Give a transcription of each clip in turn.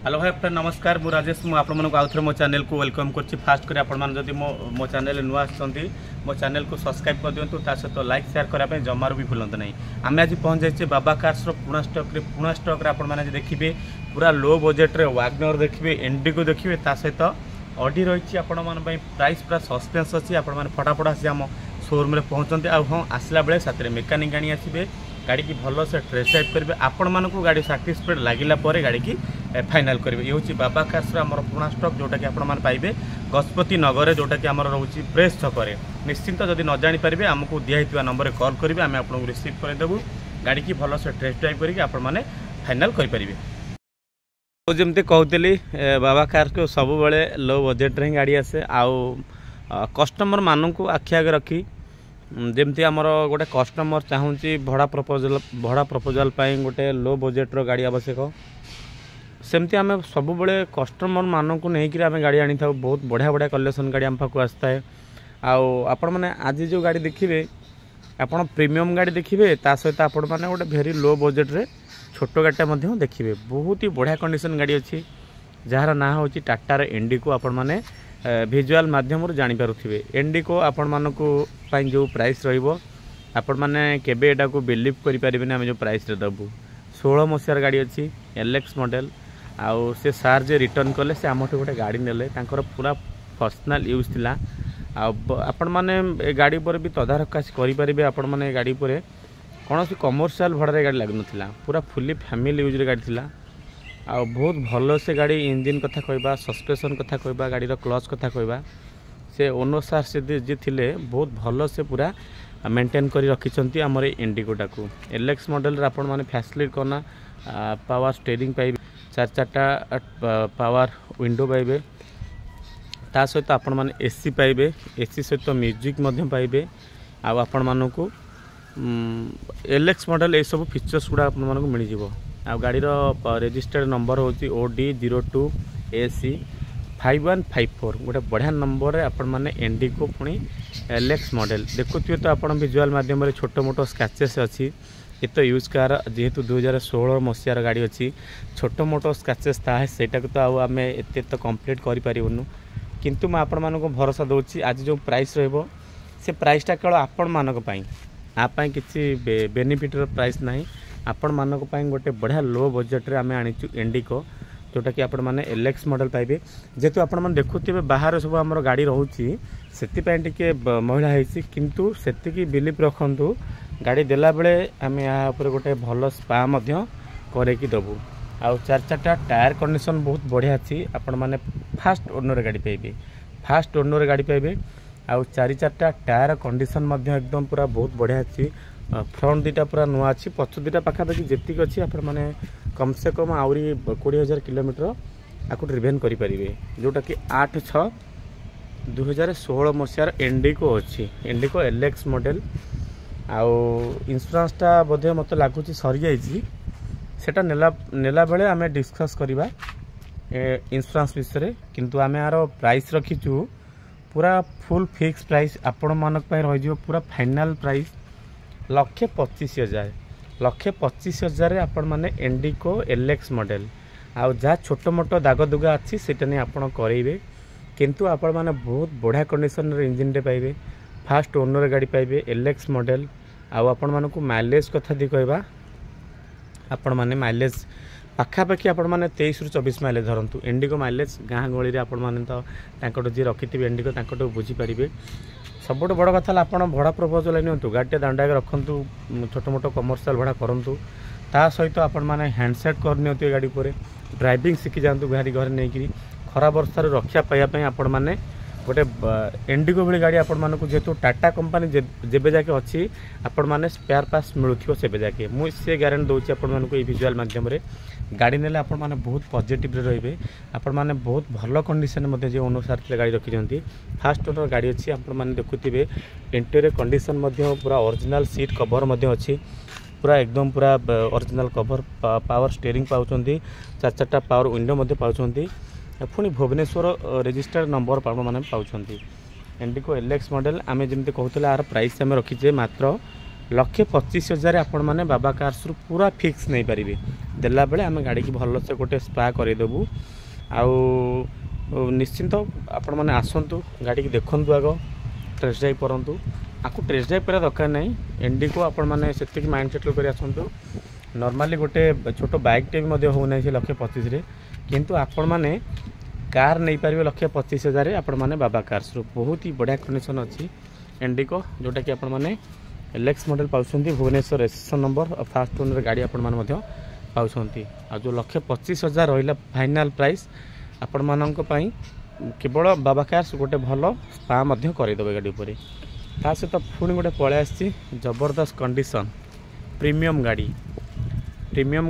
Hello भाई friend नमस्कार मु राजेश मु आपण आउ थे मो चैनल को वेलकम करछि। फास्ट कर आपण जदि मो चैनल नुआ आछंती मो चैनल को सब्सक्राइब कर दियंतु ता सहित लाइक शेयर करा पे जमार भी भूलंत नहीं। आम आज पहुंच जाइए बाबा कार्स पुणा स्टॉक आपण मैंने देखिए पूरा लो बजेट रे वैगनर देखिए इंडिगो देखिए ता सहित ऑडी रही आपण मान प्राइस पूरा सस्पेंस अच्छी आपण मैंने फटाफट आसी आम शोरूम में पहुँचते हाँ आसला बेले साथ मेकानिक आनी आसबे गाड़ी की भल से टेस्ट ड्राइव करेंगे आपण मानक गाड़ी साटिस्फाइड लगिला गाड़ी की फाइनाल करेंगे। ये हूँ बाबा कार्स आम पुणा स्टॉक जोटा कि आपण पाइबे गजपति नगर जोटा कि आमर रोचे प्रेस छकरे। निश्चिंत जदि न जापरेंगे आमको दिखाई नंबर कॉल करेंगे आम आपको रिसीव करदेबू गाड़ी की भल से टेस्ट ड्राइव करके आपण मैंने फाइनाल करेंगे। जमती कहती बाबा कार्स को सब बड़े लो बजेट रे गाड़ी आसे आउ कस्टमर मानू आखि आगे रखी जमती आमर गोटे कस्टमर चाहूँगी भड़ा प्रपोजाल गोटे लो बजेट रो गाड़ी आवश्यक सेमती आम सब बड़े कस्टमर मानक नहीं आम गाड़ी आनी था। बहुत बढ़िया बढ़िया कलेक्शन गाड़ी आम पाक आसता है। आपण मैंने आज जो गाड़ी देखिए आपण प्रीमियम गाड़ी देखिए ता सहित आपण मैंने गोटे भेरी लो बजेट रे छोट गाड़ी देखिए बहुत ही बढ़िया कंडीशन गाड़ी अच्छी जार ना हो टाटार इंडिको आपण मैंने विजुअल माध्यम जानीपारे। इंडिको आपण मानक जो प्राइस रपण मैंने केबे एटा को बिलीव करें आम जो प्राइस रे दबू 16 मसीहार गाड़ी अच्छी एलएक्स मॉडल आउ से सार जे रिटर्न कले से आम गोटे गाड़ी नेले पूरा पर्सनल यूज थिला। आपण मैंने गाड़ी पर भी तदारख करेंगे आपण मैंने गाड़ी पर कौन सी कमर्शियल भड़ारे गाड़ी लगन पूरा फुली फैमिली यूज गाड़ी थिला। आ बहुत भल से गाड़ी इंजिन कथा कहबा सस्पेंशन कथा कहबा गाड़ी क्लच कथा कहबा से ओनर सार से जी थिले बहुत भल से पूरा मेंटेन करी रखिछंती हमर इंडिगोटा को। एलएक्स मॉडल रे आपण माने फैसिलिटी करना पावर स्टीयरिंग पाइबे चार पावर विंडो पाइबे ता सहित आपण माने एसी पाइबे एसी सहित म्यूजिक मध्यम पाइबे। आ आपण मानकू एलएक्स मॉडल ये सब फीचर्स गुड़ा आपण मानकू मिल जिवो। आ गाड़ीर रजिस्टर्ड नंबर होची OD02 AC 5154 गोटे बढ़िया नंबर रे आपण माने इंडिगो पुणी एलएक्स मॉडल देखुए तो आपण विजुअल माध्यम रे छोट मोटो स्क्रैचेस अच्छी ये तो यूज कार जेहेतु 2016 मसीहार गाड़ी अच्छी छोट मोटो स्क्रैचेस था सेटा को तो आम एत तो कंप्लीट करूँ किंतु मैं आपण मानक भरोसा दूची आज जो प्राइस रहिबो से प्राइसटा केवल आपण मानक पई आपाई किसी बेनिफिट प्राइस नहीं आपण मानक पई गोटे बढ़िया लो बजेट रे आमे आनीचु इंडिको जोटा कि आपण माने एलएक्स मॉडल पाइबे। जेतु आपण माने देखुथिबे बाहर सब हमर गाड़ी रहउची सेति पई टिके महिला हेसी किंतु सेति की बिलीव रखंतु गाड़ी देला बेले आमे या ऊपर गोटे भल स्पा मध्य करे कि दबु। आ चार टायर कंडीशन बहुत बढ़िया अछि आपण माने फास्ट ओनर गाड़ी पाइबे फास्ट ओनर गाड़ी पाइबे। आउ चार टायर कंडीशन मध्य एकदम पूरा बहुत बढ़िया अच्छी फ्रंट दुटा पूरा नुआ अच्छी पछ दुटा पाखापाखि जीक अच्छी आप कम से कम आहरी 20,000 किलोमीटर आपको ड्रिवेन करेंगे जोटा कि 8/6/2016 मसीहार इंडिको अच्छी इंडिको एलएक्स मॉडल। आउ इंश्योरेंसटा बोधे मत लगुच सरी जाइए सेटा नेला बेले आम डिस्कस करवा इंश्योरेंस विषय किंतु आम यार प्राइस रखीचु पूरा फुल फिक्स प्राइस आपण मानक पाई रही पूरा फाइनाल प्राइस 1,25,000 आपण माने इंडिको एलएक्स मॉडल। आउ जहाँ छोट मोट दाग दुगा अच्छी सेटा नहीं आपण करेंगे किंतु आपण माने बहुत बढ़िया कंडीशन रे इंजिन रे पाइबे फास्ट ओनर गाड़ी पाइबे एलएक्स मॉडल। आउ आपण मानकू माइलेज कथा दी कहबा आपण माने माइलेज पाखापाखि आपण माने 23 ରୁ 24 माइलेज धरतु इंडिगो माइलेज गाँ गहली आपण माने तो तांकटो जी रखिथिबे इंडिगो तांकटो बुझी पारिबे। सबुठ बड़ कथा आपण भड़ा प्रपोजल नियंतु गाड़ी दांडा रखंतु छोट मोटो कमर्शियल भड़ा करंतु ता सहित आपण माने हैंडसेट कर नियंतु गाड़ी पर ड्राइविंग शिखी जातु गाड़ी घर नहीं खरा वर्षार रक्षा पाइबा आपण माने गोटे इंडिगो भली गाड़ी आपण मानक जेहेतु टाटा कंपनी जेबे जाके अच्छी आपण माने स्पेयर पार्ट्स मिलुथिबो सेबे जाके मुझे गारंटी दूची आपण मानक ए विजुअल माध्यम रे गाड़ी नेले आपण माने बहुत पॉजिटिव रे रहिबे। आपण माने बहुत भल कंडीशन मध्ये जे अनुसार गाड़ी रखिजंती फास्ट ओनर गाड़ी अच्छी आपण माने देखुथिबे इंटीरियर कंडीशन मध्ये पूरा ओरिजिनल सीट कवर मध्ये अच्छी पूरा एकदम पूरा ओरिजिनल कवर पावर स्टीयरिंग पाउचंती चार पावर विंडो मध्ये पाउचंती पुणी भुवनेश्वर रजिस्टर्ड नंबर मैंने पाँच इंडिको एलएक्स मॉडल आम जमी कहते यार प्राइस आम रखीचे मात्र 1,25,000 आपण मैंने बाबा कार्स रु पूरा फिक्स नहीं पारे देला बेले आम गाड़ी की भल से गोटे स्पा करदेबू निश्चिंत आपण मैंने आसतु गाड़ी की देखु आग टेस्ट ड्राइव करूँ आपको टेस्ट ड्राइव करा दरकार नहीं इंडिको आपण मैंने से माइंड सेटल कर आसतु नॉर्मली गोटे छोट बाइकटे भी होना 1,25,000 किंतु आपण मैंने कार नहीं पारे 1,25,000 आपण मैंने बाबा कार्स रु बहुत ही बढ़िया कंडीशन अच्छी इंडिको जोटा कि आपण मैंने एलएक्स मॉडल पाँच भुवनेश्वर रजिस्ट्रेशन नंबर और फास्ट ओनर गाड़ी आपण मैंने पाँच आ जो 1,25,000 रहा फाइनाल प्राइस आपण मानक केवल बाबा कार्स गोटे भल स्पा करदे गाड़ी उपर ता सहित पुणी गोटे पलि आसी जबरदस्त कंडीशन प्रीमियम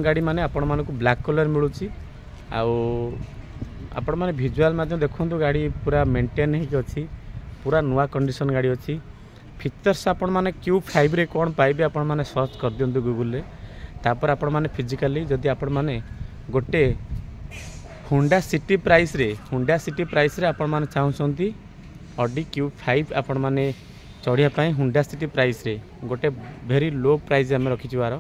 गाड़ी माने आपण मानक ब्लैक कलर मिलूँ आपण मैंने भिजुआल देखूँ गाड़ी पूरा मेंटेन होती पूरा नुआ कंडीशन गाड़ी अच्छी फीचर्स आपण माने Q5 रे कौन पाइबे आपण माने सर्च कर दियंतु गूगल रे तापर आपण माने फिजिकली जदि आपण माने गोटे हुंडा सिटी प्राइस रे आपण माने चाहउछंती ऑडी Q5 आपण माने चढ़िया पाई हुंडा सिटी प्राइस रे गोटे वेरी लो प्राइस आम रखी बार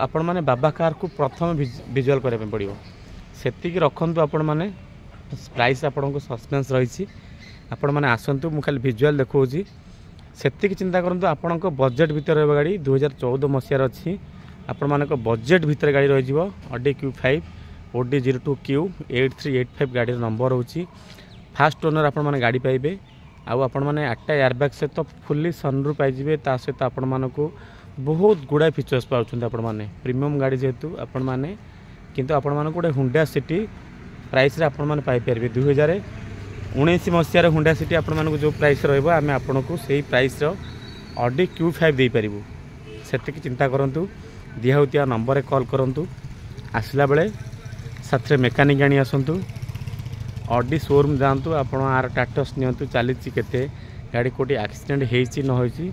आपण माने बाबा कार को प्रथम विजुअल करबे पड़िबो सेतिकी रखंतु आपण माने प्राइस आपण को सस्पेंस रही आपण माने आसंतु मु खाली विजुअल देखौची सेतिकी चिंता करंतु आपण को बजेट भीतर गाड़ी 2014 मसीहार अच्छी आपण मानक बजेट भीतर गाड़ी रही ऑडी Q5 OD02Q 8385 गाड़ी नंबर होची फास्ट ओनर आपण माने गाड़ी पाइबे आपण माने 8टा एयरबैग से तो फुल्ली सनरूफ पाइबे ता सहित आपण मानक बहुत गुड़ा फीचर्स पाउछन आपण माने प्रीमियम गाड़ी जेतु आपण माने किंतु आपण मानक गोटे हुंडा सिटी प्राइस रे आपण माने पाइ परबे 2019 मसीहार हुंडा सिटी आपण मानक जो प्राइस रहबो आमे आपण को सेही प्राइस रो ऑडी Q5 दे पारिबो सेतिकी चिंता करंतु दिया होतिया नंबर रे कॉल करंतु आसला बेले साथरे मेकानिक आनी आसंतु ऑडी शोरूम जातु आपण आर टाटस नियंतु चली केते गाड़ी कोटी एक्सीडेंट हेची न होची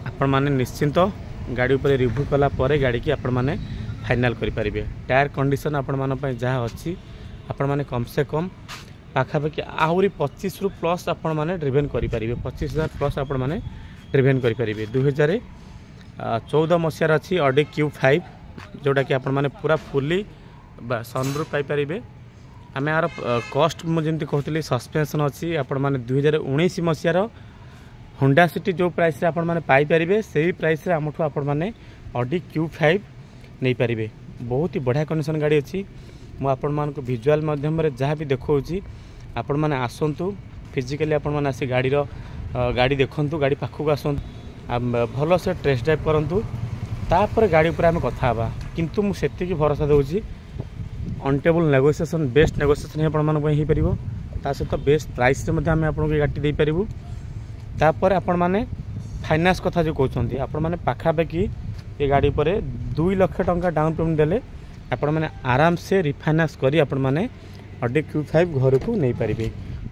आपण माने निश्चिंत गाड़ी ऊपर रिव्यू कला परे गाड़ी की आपण माने फाइनल करि परिबे टायर कंडीशन आपण मान पय जहा अछि आपण माने कम से कम पाखापाखि आहरी 25 रु प्लस आपण माने ड्रिवेन करि परिबे 25,000 प्लस आपण माने ड्रिवेन करि परिबे 2014 मसीहार अछि ऑडी Q5 जोटा कि आपण माने पूरा फुल्ली सनरूफ पाई परिबे आमे यार कॉस्ट मु जेंति कहतली सस्पेंशन अछि आपण माने 2019 मसीहार हुंडा सिटी जो प्राइस रे आपण माने पाई परिबे सेही प्राइस रे हमठु आपण माने ऑडी Q5 नहीं पारिबे बहुत ही बढ़िया कंडीशन गाड़ी अच्छी मु आपण मान को विजुअल माध्यम रे जहाँ भी देखौची आपण माने आसंतु फिजिकली आपण माने आसी गाड़ी देखंतु गाड़ी पाखु आसंतु भल से टेस्ट ड्राइव करंतु तापर गाड़ी ऊपर आमे कथा हबा किंतु मु सेति की भरोसा दउची अनटेबल नेगोशिएशन बेस्ट नेगोशिएशन आपण मान ही परिबो ता सहित बेस्ट प्राइस रे मध्ये आमे आपण को गाड़ी दे परिबो तापर आपण माने फाइनेंस कथा जो कहउछंती आपण माने पाखापाखि ये गाड़ी पर 2 लाख टंका डाउन पेमेंट देले आपण माने आराम से रिफाइनांस करी आपण माने ऑडी Q5 घर को नहीं पारिबे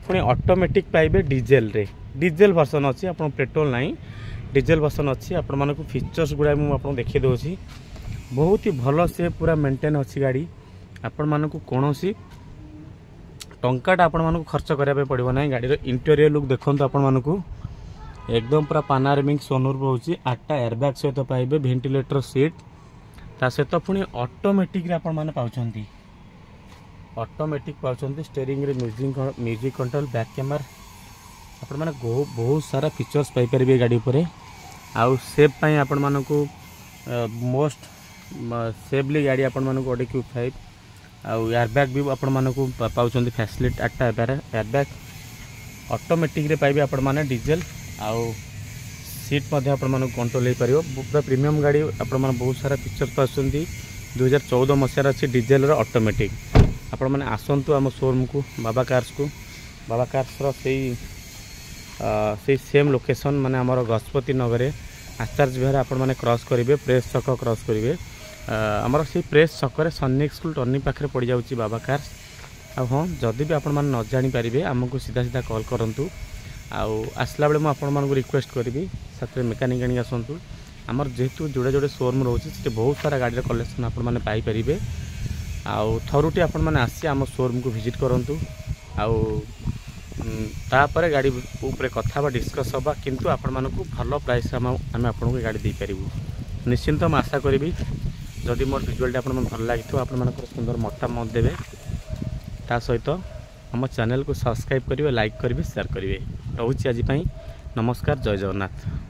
पुणी ऑटोमेटिक पाइबे डीजेल वर्जन अच्छी आपण पेट्रोल नहीं डीजेल वर्जन अच्छी आपण माने को फीचर्स गुडा मु आपण देखि दोची बहुत ही भल से पूरा मेंटेन अच्छी गाड़ी आपण माने को कोनोसी टंकाटा आपण माने को खर्च करिया पड़िबो नहीं गाड़ी रो इंटीरियर लुक देखंतु आपण माने को एकदम पूरा पानारमिक सनरूफ होची 8टा एयरबैग सहित पाइबे वेंटिलेटर सीट ता सहित पुणी ऑटोमेटिक रे आपण माने पाउछंती ऑटोमेटिक पाउछंती स्टीयरिंग रे म्यूजिक कंट्रोल बैक कैमरा आपण माने बहुत सारा फीचर्स पाई परिबे गाड़ी ऊपर आउ सेफ पई आपण माने को मोस्ट सेफली गाड़ी आपण माने को ऑडी Q5 आउ एयरबैग भी आपण माने को पाउछंती फैसिलिटी 8टा एयरबैग ऑटोमेटिक रे पाइबे आपण माने डीजल आउ सीट मध्य आपण माने कंट्रोल हो पारिबो पूरा प्रीमियम गाड़ी आपण माने बहुत सारा फीचर्स पाछंती 2014 मसीहार अच्छी डीजेल रो ऑटोमेटिक आपण माने आसंतु आम शोरूम को बाबा कार्स रो से सेम लोकेशन माने हमर गजपति नगर आचार्य विहार आपण माने क्रॉस करिवे प्रेस छक क्रॉस करिवे हमर से प्रेस छक रे सैनिक स्कूल टर्निंग पाखरे पड़ जाउची बाबा कार्स आ हां जदि भी आपण माने न जानि पारिबे हमको सीधा कॉल करंतु आउ आसला बेले मुझे रिक्वेस्ट करी साथ मेकानिक आनी आसतु आमर जेहेतु जोड़े जोड़े शोरूम रोचे से बहुत सारा गाड़ी कलेक्शन आपरे आउ थरुटी आपण मैंने आसी आम शोरूम को विजिट करूँ आउ तापर गाड़ी उपरे कथा डिस्कस हवा किंतु आपण मानकु भल प्राइस आम आपको गाड़ी दे पारिबु। निश्चिंत मैं आशा करी जदि मोर भिजुआलटा आपन भल लगी आपण मानकर सुंदर मतामत देवे ता सहित आम चैनल को सब्सक्राइब करेंगे, लाइक करेंगे, शेयर करेंगे। रोचे आज नमस्कार, जय जगन्नाथ।